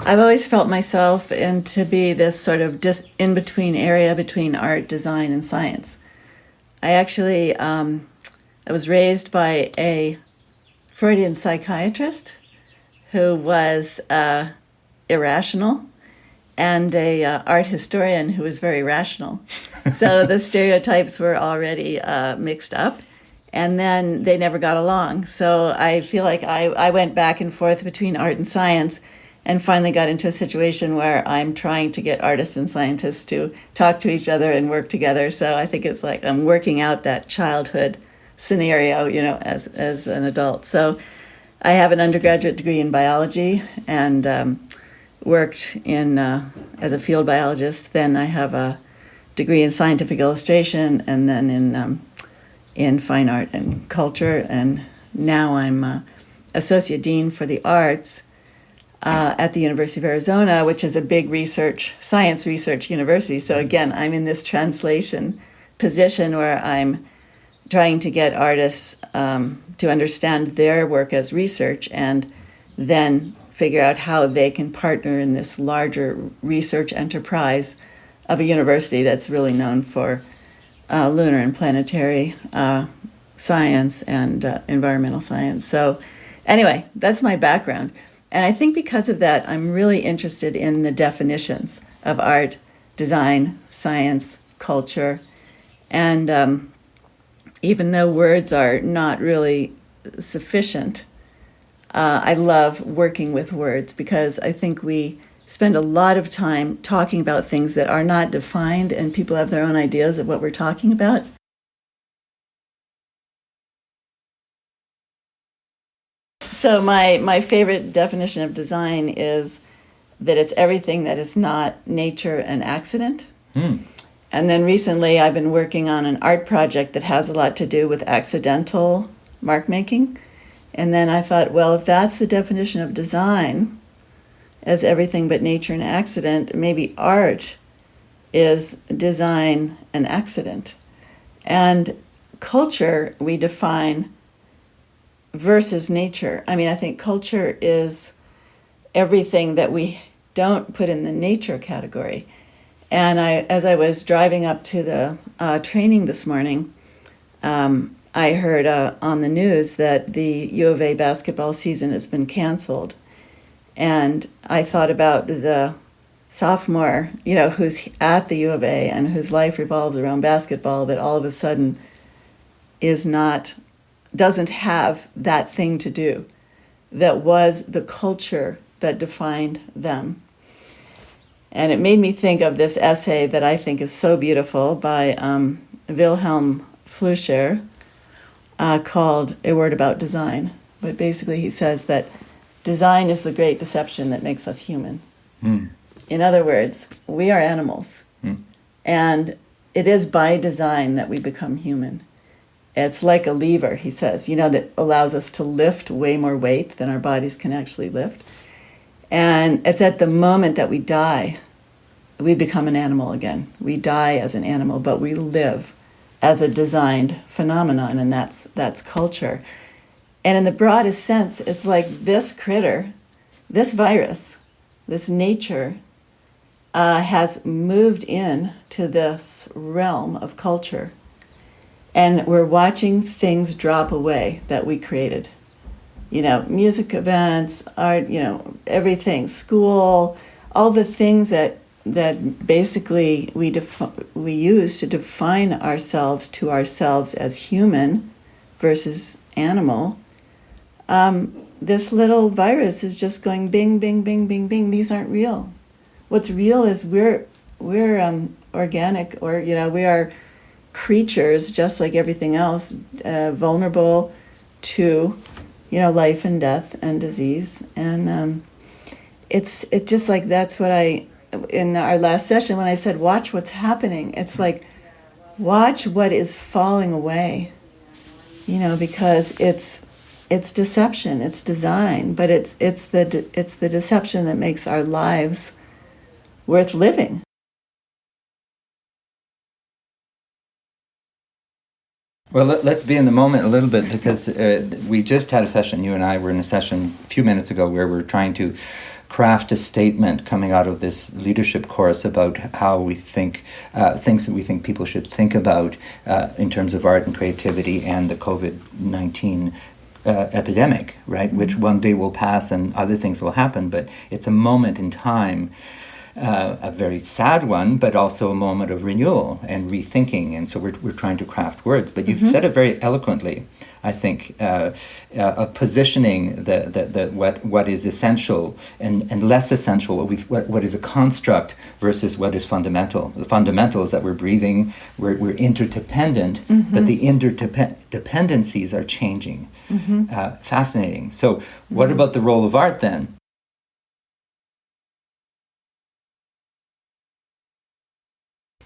I've always felt myself in to be this sort of in-between area between art, design, and science. I actually, I was raised by a Freudian psychiatrist who was irrational and a art historian who was very rational. So the stereotypes were already mixed up, and then they never got along. So I feel like I went back and forth between art and science, and finally got into a situation where I'm trying to get artists and scientists to talk to each other and work together. So I think it's like I'm working out that childhood scenario, as an adult. So I have an undergraduate degree in biology and worked in as a field biologist. Then I have a degree in scientific illustration, and then in fine art and culture. And now I'm associate dean for the arts at the University of Arizona, which is a big science research university. So again, I'm in this translation position where I'm trying to get artists to understand their work as research and then figure out how they can partner in this larger research enterprise of a university that's really known for lunar and planetary science and environmental science. So anyway, that's my background. And I think because of that, I'm really interested in the definitions of art, design, science, culture. And even though words are not really sufficient, I love working with words because I think we spend a lot of time talking about things that are not defined, and people have their own ideas of what we're talking about. So my favorite definition of design is that it's everything that is not nature and accident. And then recently I've been working on an art project that has a lot to do with accidental mark making. And then I thought, well, if that's the definition of design as everything but nature and accident, maybe art is design and accident. And culture we define versus nature. I mean, I think culture is everything that we don't put in the nature category. And as I was driving up to the training this morning, I heard on the news that the U of A basketball season has been canceled. And I thought about the sophomore, who's at the U of A and whose life revolves around basketball, that all of a sudden doesn't have that thing to do that was the culture that defined them. And it made me think of this essay that I think is so beautiful by Wilhelm Fluscher called A Word About Design. But basically he says that design is the great deception that makes us human. In other words, we are animals. And it is by design that we become human. It's like a lever, he says, that allows us to lift way more weight than our bodies can actually lift. And it's at the moment that we die, we become an animal again. We die as an animal, but we live as a designed phenomenon, and that's culture. And in the broadest sense, it's like this critter, this virus, this nature has moved in to this realm of culture. And we're watching things drop away that we created. Music events, art, everything, school, all the things that basically we use to define ourselves to ourselves as human versus animal. This little virus is just going bing, bing, bing, bing, bing. These aren't real. What's real is we're organic, or we are creatures just like everything else, vulnerable to life and death and disease. And it's just like, that's what in our last session when I said watch what's happening, it's like watch what is falling away, because it's deception, it's design, but it's the deception that makes our lives worth living. Well, let's be in the moment a little bit, because we just had a session, you and I were in a session a few minutes ago where we're trying to craft a statement coming out of this leadership course about how we think, things that we think people should think about in terms of art and creativity and the COVID-19 epidemic, right? Which one day will pass and other things will happen, but it's a moment in time, a very sad one, but also a moment of renewal and rethinking. And so we're trying to craft words. But you've said it very eloquently, I think, of positioning what is essential and less essential, what is a construct versus what is fundamental. The fundamental is that we're breathing, we're interdependent, but the interdependencies are changing. Fascinating. So what about the role of art then?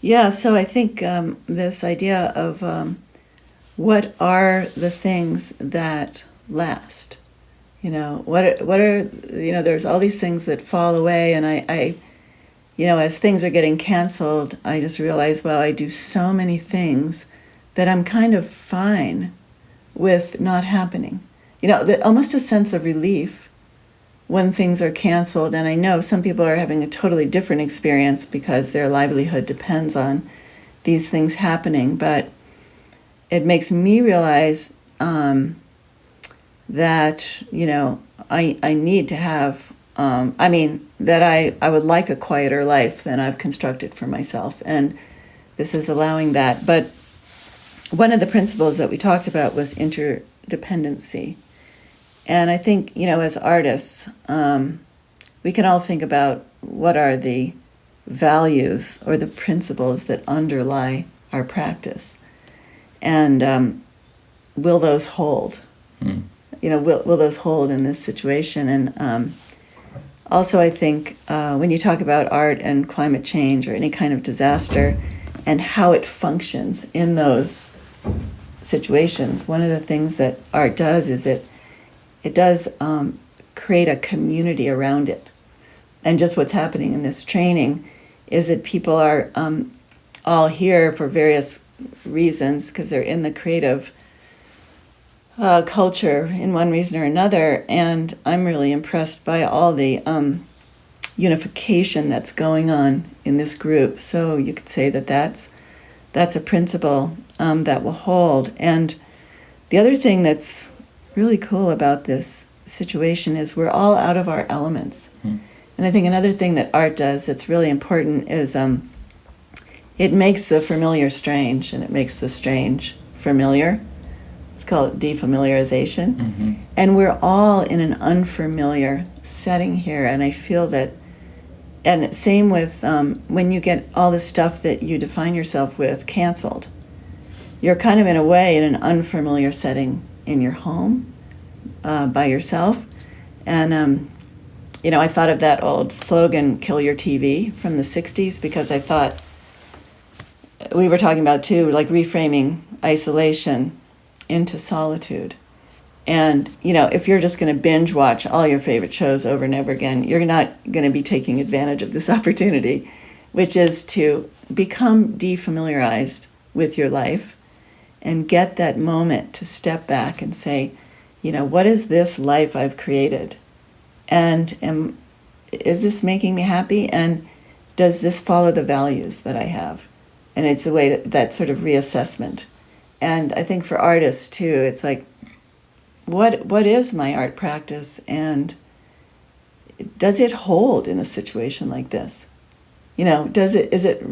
Yeah, so I think this idea of what are the things that last? What are there's all these things that fall away, and I as things are getting canceled, I just realize, well, I do so many things that I'm kind of fine with not happening. Almost a sense of relief when things are canceled. And I know some people are having a totally different experience because their livelihood depends on these things happening. But it makes me realize that, I need to have, that I would like a quieter life than I've constructed for myself. And this is allowing that. But one of the principles that we talked about was interdependency. And I think, as artists, we can all think about what are the values or the principles that underlie our practice. And will those hold? Will those hold in this situation? And also, I think when you talk about art and climate change or any kind of disaster and how it functions in those situations, one of the things that art does is it does create a community around it. And just what's happening in this training is that people are all here for various reasons because they're in the creative culture in one reason or another. And I'm really impressed by all the unification that's going on in this group. So you could say that that's a principle that will hold. And the other thing that's really cool about this situation is we're all out of our elements. And I think another thing that art does that's really important is it makes the familiar strange and it makes the strange familiar. It's called defamiliarization. And we're all in an unfamiliar setting here. And I feel that, and same with when you get all the stuff that you define yourself with canceled, you're kind of in a way in an unfamiliar setting in your home by yourself. And I thought of that old slogan, "Kill your TV," from the 60s, because I thought we were talking about too, like reframing isolation into solitude. And if you're just going to binge watch all your favorite shows over and over again, you're not going to be taking advantage of this opportunity, which is to become defamiliarized with your life and get that moment to step back and say, what is this life I've created? And is this making me happy? And does this follow the values that I have? And it's a way that sort of reassessment. And I think for artists too, it's like, what is my art practice? And does it hold in a situation like this? Is it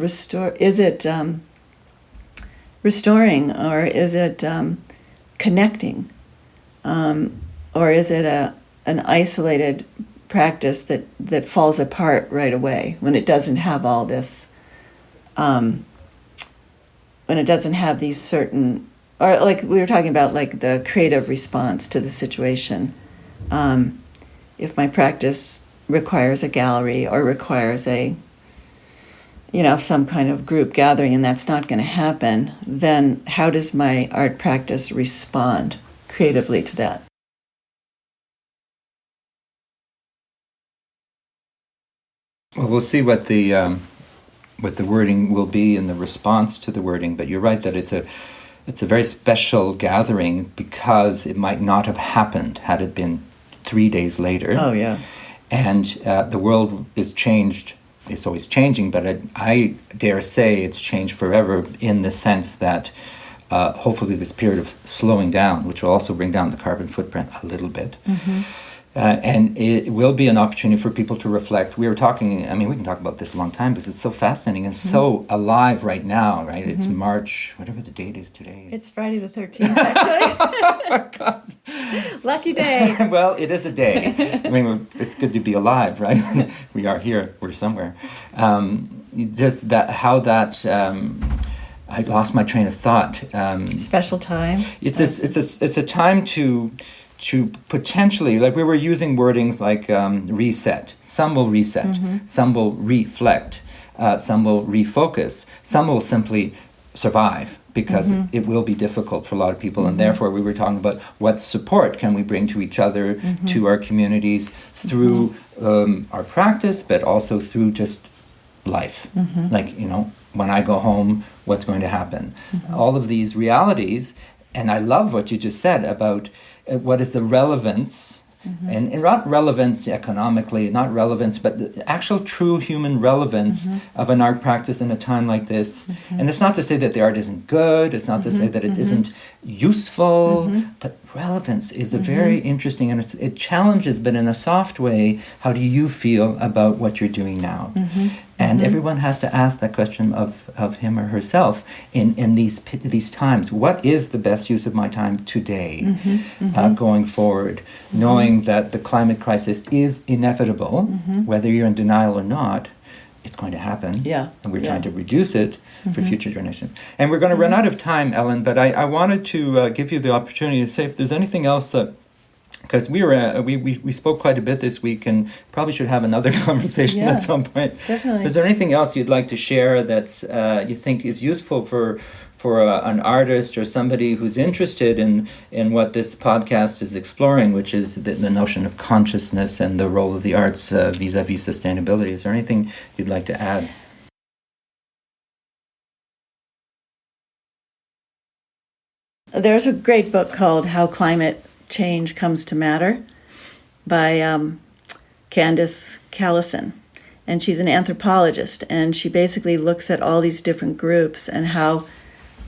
restoring, or is it connecting? Or is it an isolated practice that falls apart right away when it doesn't have all this, when it doesn't have these certain, or like we were talking about, like the creative response to the situation. If my practice requires a gallery or requires some kind of group gathering, and that's not going to happen, then how does my art practice respond creatively to that? Well, we'll see what the wording will be in the response to the wording. But you're right that it's a very special gathering because it might not have happened had it been 3 days later. Oh yeah. And the world is changed. It's always changing, but I dare say it's changed forever in the sense that hopefully this period of slowing down, which will also bring down the carbon footprint a little bit. And it will be an opportunity for people to reflect. We were talking, I mean, we can talk about this a long time because it's so fascinating and so alive right now, right? It's March, whatever the date is today. It's Friday the 13th, actually. Oh my God. Lucky day. Well, it is a day. I mean, it's good to be alive, right? We are here, we're somewhere. Just that, how that, I lost my train of thought. Special time. It's a time to potentially, like we were using wordings like reset. Some will reset, some will reflect, some will refocus, some will simply survive because it will be difficult for a lot of people, and therefore we were talking about what support can we bring to each other, to our communities through our practice, but also through just life. Like, you know, when I go home, what's going to happen? All of these realities, and I love what you just said about what is the relevance, and not relevance economically, not relevance, but the actual true human relevance of an art practice in a time like this. And it's not to say that the art isn't good, it's not to say that it isn't useful, but relevance is a very interesting, and it challenges, but in a soft way, how do you feel about what you're doing now? And everyone has to ask that question of him or herself in these times. What is the best use of my time today, going forward, knowing that the climate crisis is inevitable, whether you're in denial or not, it's going to happen. And we're trying to reduce it for future generations. And we're going to run out of time, Ellen, but I wanted to give you the opportunity to say if there's anything else that, because we spoke quite a bit this week and probably should have another conversation at some point. Definitely. Is there anything else you'd like to share that's you think is useful for an artist or somebody who's interested in what this podcast is exploring, which is the notion of consciousness and the role of the arts vis-a-vis sustainability? Is there anything you'd like to add? There's a great book called How Climate Change Comes to Matter by Candace Callison. And she's an anthropologist, and she basically looks at all these different groups and how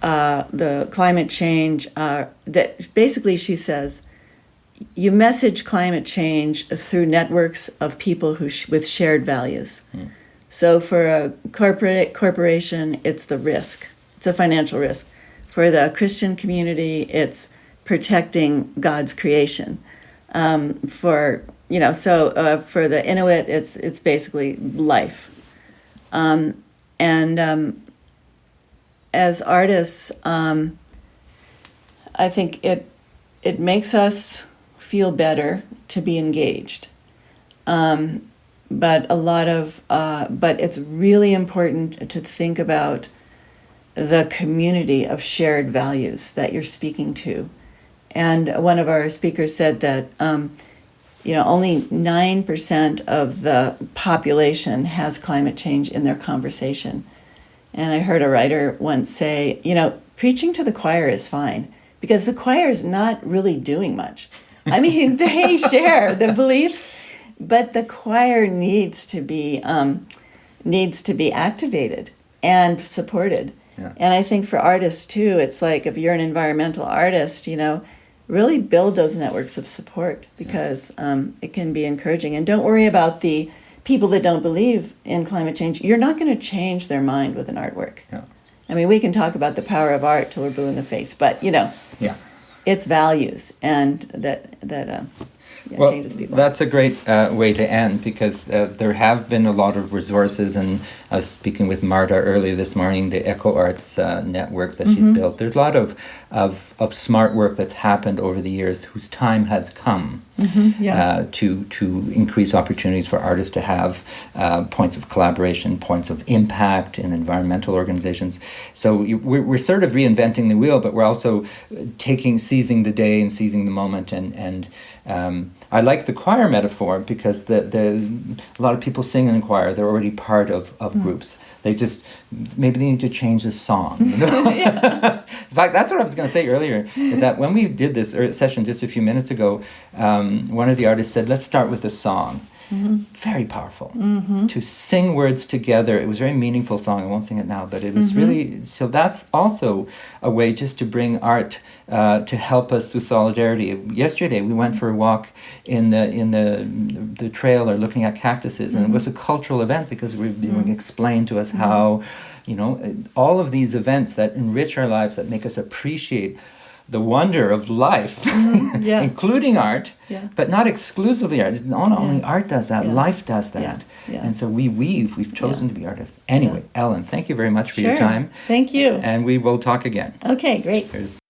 the climate change, that basically she says, you message climate change through networks of people with shared values. So for a corporation, it's the risk. It's a financial risk. For the Christian community, it's protecting God's creation. For the Inuit, it's basically life. As artists, I think it makes us feel better to be engaged. But it's really important to think about the community of shared values that you're speaking to. And one of our speakers said that only 9% of the population has climate change in their conversation. And I heard a writer once say, preaching to the choir is fine because the choir is not really doing much. I mean, they share the beliefs, but the choir needs to be activated and supported. And I think for artists too, it's like if you're an environmental artist, really build those networks of support because it can be encouraging. And don't worry about the people that don't believe in climate change. You're not going to change their mind with an artwork. I mean, we can talk about the power of art till we're blue in the face, but it's values and that changes people. That's a great way to end because there have been a lot of resources, and I was speaking with Marta earlier this morning, the Eco Arts network that she's built. There's a lot of smart work that's happened over the years whose time has come to increase opportunities for artists to have points of collaboration, points of impact in environmental organizations. So we're sort of reinventing the wheel, but we're also seizing the day and seizing the moment. And I like the choir metaphor because a lot of people sing in the choir. They're already part of groups. They just, maybe they need to change the song. In fact, that's what I was going to say earlier, is that when we did this session just a few minutes ago, one of the artists said, let's start with a song. very powerful. To sing words together, it was a very meaningful song. I won't sing it now, but it was really, so that's also a way just to bring art to help us through solidarity. Yesterday we went for a walk in the trail, or looking at cactuses, and it was a cultural event because we were being explained to us how, you know, all of these events that enrich our lives, that make us appreciate the wonder of life, including art, but not exclusively art. Not only art does that, life does that. And so we've chosen to be artists. Anyway, Ellen, thank you very much for your time. Thank you. And we will talk again. Okay, great. Cheers.